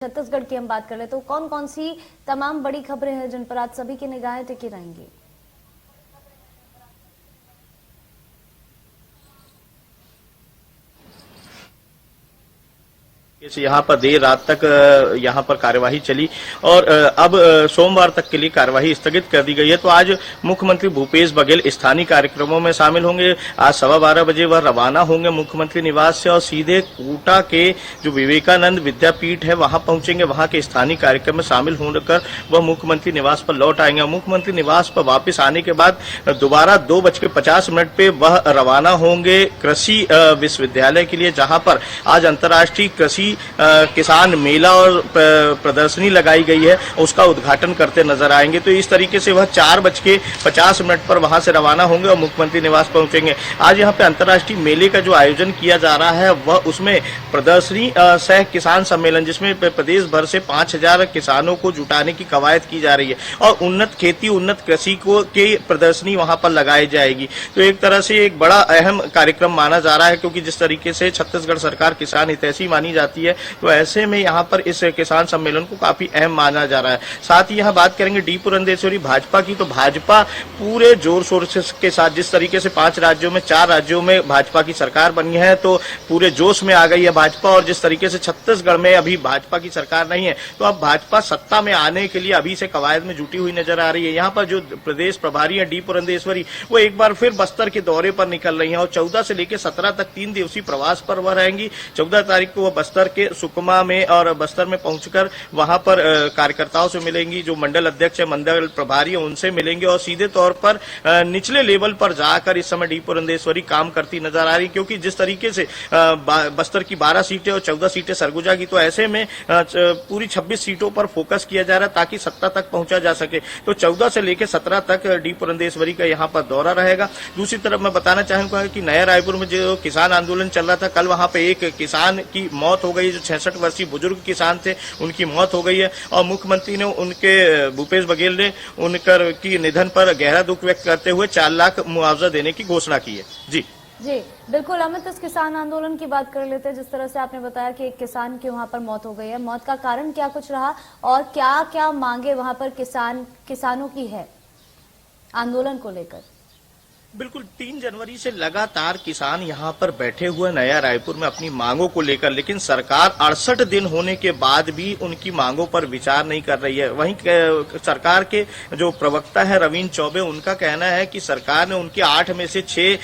छत्तीसगढ़ की हम बात कर ले तो कौन कौन सी तमाम बड़ी खबरें हैं जिन पर आज सभी की निगाहें टिकी रहेंगी? यहाँ पर देर रात तक यहाँ पर कार्यवाही चली और अब सोमवार तक के लिए कार्यवाही स्थगित कर दी गई है। तो आज मुख्यमंत्री भूपेश बघेल स्थानीय कार्यक्रमों में शामिल होंगे। आज 12:15 बजे वह रवाना होंगे मुख्यमंत्री निवास से और सीधे कोटा के जो विवेकानंद विद्यापीठ है वहां पहुंचेंगे। वहां के स्थानीय कार्यक्रम में शामिल होकर वह मुख्यमंत्री निवास पर लौट आएंगे। मुख्यमंत्री निवास पर वापस आने के बाद दोबारा 2:50 पे वह रवाना होंगे कृषि विश्वविद्यालय के लिए, जहां पर आज अंतर्राष्ट्रीय कृषि किसान मेला और प्रदर्शनी लगाई गई है, उसका उद्घाटन करते नजर आएंगे। तो इस तरीके से वह 4:50 पर वहां से रवाना होंगे और मुख्यमंत्री निवास पहुंचेंगे। आज यहाँ पे अंतर्राष्ट्रीय मेले का जो आयोजन किया जा रहा है वह उसमें प्रदर्शनी सह किसान सम्मेलन, जिसमें प्रदेश भर से 5000 किसानों को जुटाने की कवायद की जा रही है और उन्नत खेती उन्नत कृषि को की प्रदर्शनी वहां पर लगाई जाएगी। तो एक तरह से एक बड़ा अहम कार्यक्रम माना जा रहा है, क्योंकि जिस तरीके से छत्तीसगढ़ सरकार किसान हितैषी मानी जाती है, तो ऐसे में यहाँ पर इस किसान सम्मेलन को काफी अहम माना जा रहा है। साथ ही यहाँ बात करेंगे डी पुरंदेश्वरी भाजपा की, तो भाजपा पूरे जोर शोर के साथ, जिस तरीके से 4 राज्यों में भाजपा की सरकार बनी है, तो पूरे जोश में आ गई है भाजपा। और जिस तरीके से छत्तीसगढ़ में अभी भाजपा की सरकार नहीं है, तो अब भाजपा सत्ता में आने के लिए अभी से कवायद में जुटी हुई नजर आ रही है। यहाँ पर जो प्रदेश प्रभारी है डी पुरंदेश्वरी, वो एक बार फिर बस्तर के दौरे पर निकल रही है और 14 से लेकर 17 तक 3 दिवसीय प्रवास पर वह रहेंगी। 14 तारीख को वह बस्तर के सुकमा में और बस्तर में पहुंचकर वहां पर कार्यकर्ताओं से मिलेंगी, जो मंडल अध्यक्ष है मंडल प्रभारी है उनसे मिलेंगे और सीधे तौर पर निचले लेवल पर जाकर इस समय डी पुरंदेश्वरी काम करती नजर आ रही, क्योंकि जिस तरीके से बस्तर की 12 सीटें और 14 सीटें सरगुजा की, तो ऐसे में पूरी 26 सीटों पर फोकस किया जा रहा है ताकि सत्ता तक पहुंचा जा सके। तो 14 से लेकर 17 तक डी पुरंदेश्वरी का यहाँ पर दौरा रहेगा। दूसरी तरफ मैं बताना चाहूंगा कि नया रायपुर में जो किसान आंदोलन चल रहा था, कल वहां पे एक किसान की मौत हो गई, जो 66 वर्षीय बुजुर्ग किसान थे, उनकी मौत हो गई है और मुख्यमंत्री ने उनके भूपेश बघेल ने उनकर की निधन पर गहरा दुख व्यक्त करते हुए 4 लाख मुआवजा देने की घोषणा की है। जी बिल्कुल अमित, इस किसान आंदोलन की बात कर लेते हैं। जिस तरह से आपने बताया कि एक किसान की वहां पर मौत हो गई है, मौत का कारण क्या कुछ रहा और क्या क्या मांगे वहां पर किसानों की है आंदोलन को लेकर? बिल्कुल 3 जनवरी से लगातार किसान यहाँ पर बैठे हुए नया रायपुर में अपनी मांगों को लेकर, लेकिन सरकार 68 दिन होने के बाद भी उनकी मांगों पर विचार नहीं कर रही है। वहीं सरकार के जो प्रवक्ता है रविंद्र चौबे, उनका कहना है कि सरकार ने उनके 8 में से 6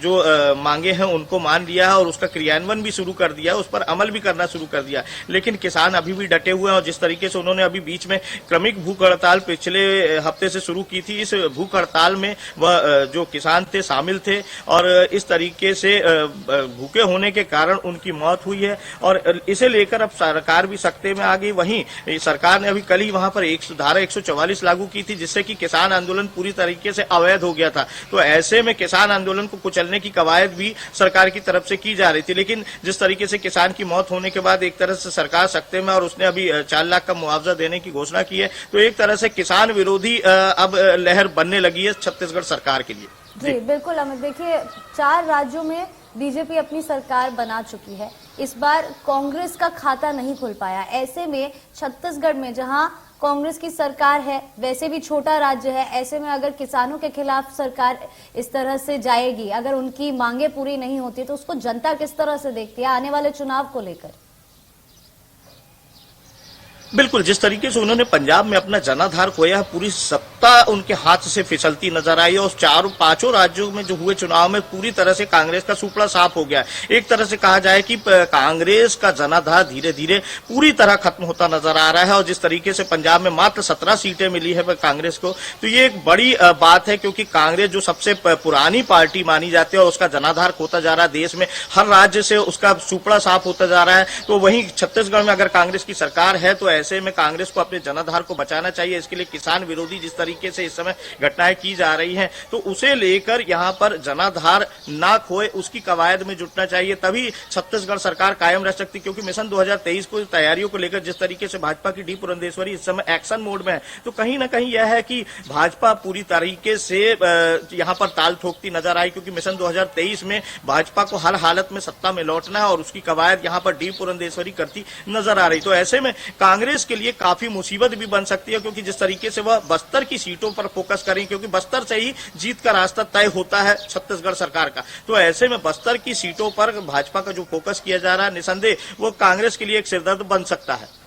जो मांगे हैं उनको मान लिया है और उसका क्रियान्वयन भी शुरू कर दिया है, उस पर अमल भी करना शुरू कर दिया। लेकिन किसान अभी भी डटे हुए हैं और जिस तरीके से उन्होंने अभी बीच में क्रमिक भूख हड़ताल पिछले हफ्ते से शुरू की थी, इस भूख हड़ताल में वह जो किसान थे शामिल थे और इस तरीके से भूखे होने के कारण उनकी मौत हुई है और इसे लेकर अब सरकार भी सख्ते में आ गई। वहीं सरकार ने अभी कल ही वहां पर धारा 144 लागू की थी, जिससे कि किसान आंदोलन पूरी तरीके से अवैध हो गया था। तो ऐसे में किसान आंदोलन को कुचलने की कवायद भी सरकार की तरफ से की जा रही थी। लेकिन जिस तरीके से किसान की मौत होने के बाद एक तरह से सरकार सख्ते में और उसने अभी 4 लाख का मुआवजा देने की घोषणा की है, तो एक तरह से किसान विरोधी अब लहर बनने लगी है छत्तीसगढ़ सरकार के लिए। जी बिल्कुल अमित, देखिए 4 राज्यों में बीजेपी अपनी सरकार बना चुकी है, इस बार कांग्रेस का खाता नहीं खुल पाया। ऐसे में छत्तीसगढ़ में जहां कांग्रेस की सरकार है, वैसे भी छोटा राज्य है, ऐसे में अगर किसानों के खिलाफ सरकार इस तरह से जाएगी, अगर उनकी मांगे पूरी नहीं होती, तो उसको जनता किस तरह से देखती है आने वाले चुनाव को लेकर? बिल्कुल, जिस तरीके से उन्होंने पंजाब में अपना जनाधार खोया, पूरी सत्ता उनके हाथ से फिसलती नजर आई और 4-5 राज्यों में जो हुए चुनाव में पूरी तरह से कांग्रेस का सुपड़ा साफ हो गया। एक तरह से कहा जाए कि कांग्रेस का जनाधार धीरे धीरे पूरी तरह खत्म होता नजर आ रहा है और जिस तरीके से पंजाब में मात्र 17 सीटें मिली है कांग्रेस को, तो ये एक बड़ी बात है, क्योंकि कांग्रेस जो सबसे पुरानी पार्टी मानी जाती है और उसका जनाधार खोता जा रहा है, देश में हर राज्य से उसका सुपड़ा साफ होता जा रहा है। तो वहीं छत्तीसगढ़ में अगर कांग्रेस की सरकार है, तो ऐसे में कांग्रेस को अपने जनाधार को बचाना चाहिए। इसके लिए किसान विरोधी जिस तरीके से इस समय घटनाएं की जा रही हैं, तो उसे लेकर यहाँ पर जनाधार ना खोए उसकी कवायद में जुटना चाहिए, तभी छत्तीसगढ़ सरकार कायम रह सकती। क्योंकि मिशन 2023 को तैयारियों को लेकर जिस तरीके से भाजपा की डी पुरंदेश्वरी इस समय एक्शन मोड में है, तो कहीं ना कहीं यह है कि भाजपा पूरी तरीके से यहाँ पर ताल ठोकती नजर आई। क्योंकि मिशन 2023 में भाजपा को हर हालत में सत्ता में लौटना है और उसकी कवायद यहाँ पर डी पुरंदेश्वरी करती नजर आ रही। तो ऐसे में कांग्रेस के लिए काफी मुसीबत भी बन सकती है, क्योंकि जिस तरीके से वह बस्तर की सीटों पर फोकस करें, क्योंकि बस्तर से ही जीत का रास्ता तय होता है छत्तीसगढ़ सरकार का। तो ऐसे में बस्तर की सीटों पर भाजपा का जो फोकस किया जा रहा है, निसंदेह वो कांग्रेस के लिए एक सिरदर्द बन सकता है।